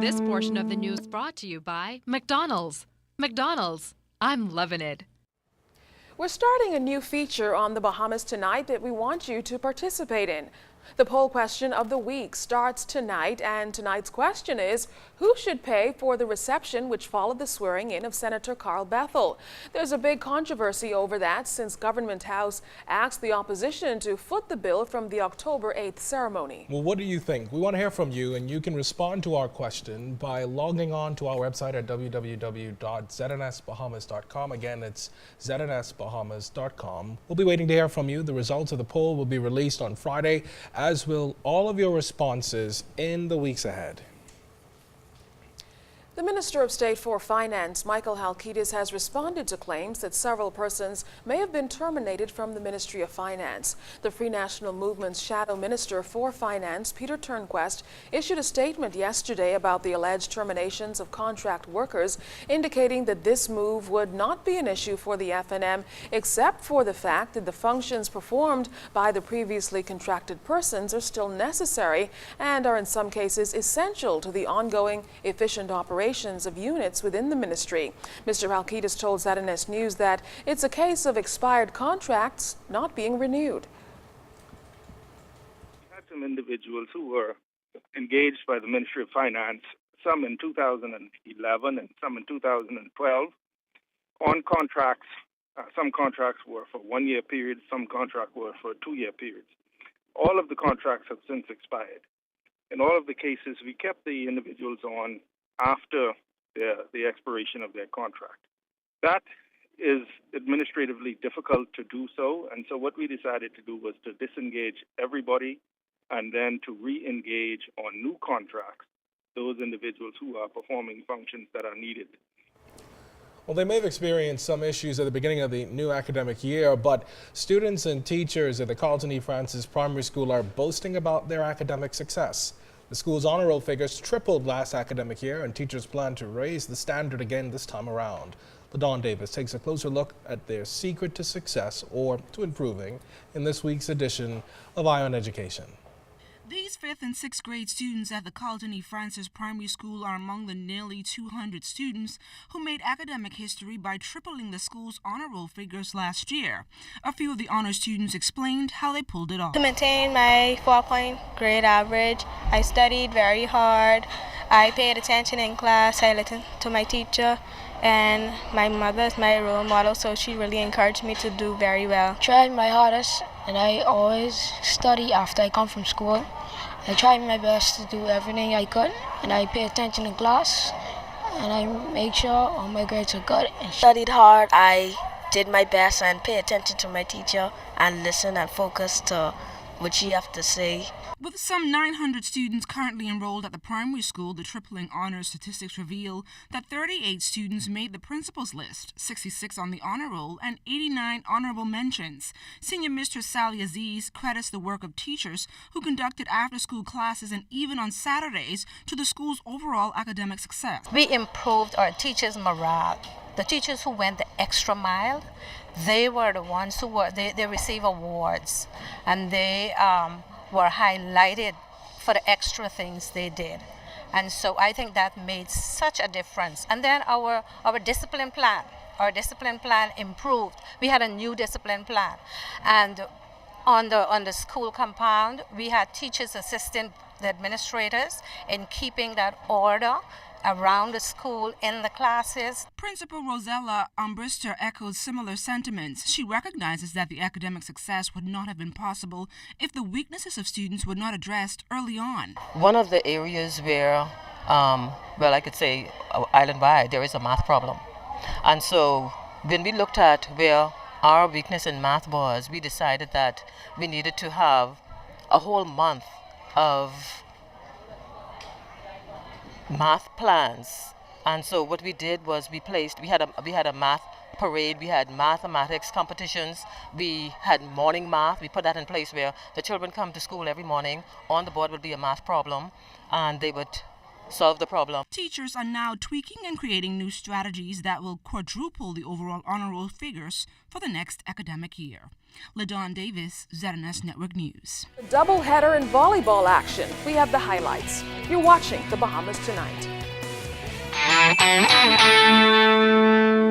This portion of the news brought to you by McDonald's. McDonald's, I'm loving it. We're starting a new feature on the Bahamas tonight that we want you to participate in. The poll question of the week starts tonight, and tonight's question is, who should pay for the reception which followed the swearing in of Senator Carl Bethel? There's a big controversy over that since Government House asked the opposition to foot the bill from the October 8th ceremony. Well, what do you think? We want to hear from you, and you can respond to our question by logging on to our website at www.znsbahamas.com. Again, it's znsbahamas.com. We'll be waiting to hear from you. The results of the poll will be released on Friday, as will all of your responses in the weeks ahead. The Minister of State for Finance, Michael Halkitis, has responded to claims that several persons may have been terminated from the Ministry of Finance. The Free National Movement's Shadow Minister for Finance, Peter Turnquest, issued a statement yesterday about the alleged terminations of contract workers, indicating that this move would not be an issue for the FNM, except for the fact that the functions performed by the previously contracted persons are still necessary and are in some cases essential to the ongoing efficient operation of units within the ministry. Mr. Halkitis told ZNS News that it's a case of expired contracts not being renewed. We had some individuals who were engaged by the Ministry of Finance, some in 2011 and some in 2012, on contracts. Some contracts were for 1 year periods, some contracts were for 2 year periods. All of the contracts have since expired. In all of the cases, we kept the individuals on after the expiration of their contract. That is administratively difficult to do so, and so what we decided to do was to disengage everybody and then to re-engage on new contracts those individuals who are performing functions that are needed. Well, they may have experienced some issues at the beginning of the new academic year, but students and teachers at the Carlton E. Francis Primary School are boasting about their academic success. The school's honor roll figures tripled last academic year, and teachers plan to raise the standard again this time around. LaDawn Davis takes a closer look at their secret to success, or to improving, in this week's edition of Eye on Education. These 5th and 6th grade students at the Carlton E. Francis Primary School are among the nearly 200 students who made academic history by tripling the school's honor roll figures last year. A few of the honor students explained how they pulled it off. To maintain my 4-point grade average, I studied very hard. I paid attention in class. I listened to my teacher, and my mother is my role model, so she really encouraged me to do very well. Tried my hardest, and I always study after I come from school. I tried my best to do everything I could, and I pay attention in class, and I make sure all my grades are good. I studied hard. I did my best and pay attention to my teacher and listen and focus to what she have to say. With some 900 students currently enrolled at the primary school, the tripling honor statistics reveal that 38 students made the principal's list, 66 on the honor roll, and 89 honorable mentions. Senior Mistress Sally Aziz credits the work of teachers who conducted after-school classes and even on Saturdays to the school's overall academic success. We improved our teachers' morale. The teachers who went the extra mile, they were the ones who they receive awards, and they were highlighted for the extra things they did. And so I think that made such a difference. And then our discipline plan improved. We had a new discipline plan. And on the school compound, we had teachers assisting the administrators in keeping that order around the school, in the classes. Principal Rosella Umbrister echoes similar sentiments. She recognizes that the academic success would not have been possible if the weaknesses of students were not addressed early on. One of the areas where, I could say island-wide, there is a math problem. And so when we looked at where our weakness in math was, we decided that we needed to have a whole month of math plans. And so what we did was we had a math parade, we had mathematics competitions, we had morning math. We put that in place where the children come to school every morning. On the board would be a math problem, and they would solve the problem. Teachers are now tweaking and creating new strategies that will quadruple the overall honor roll figures for the next academic year. LaDawn Davis, ZNS Network News. Doubleheader in volleyball action. We have the highlights. You're watching The Bahamas Tonight.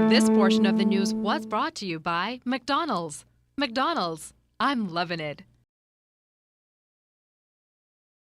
This portion of the news was brought to you by McDonald's. McDonald's, I'm loving it.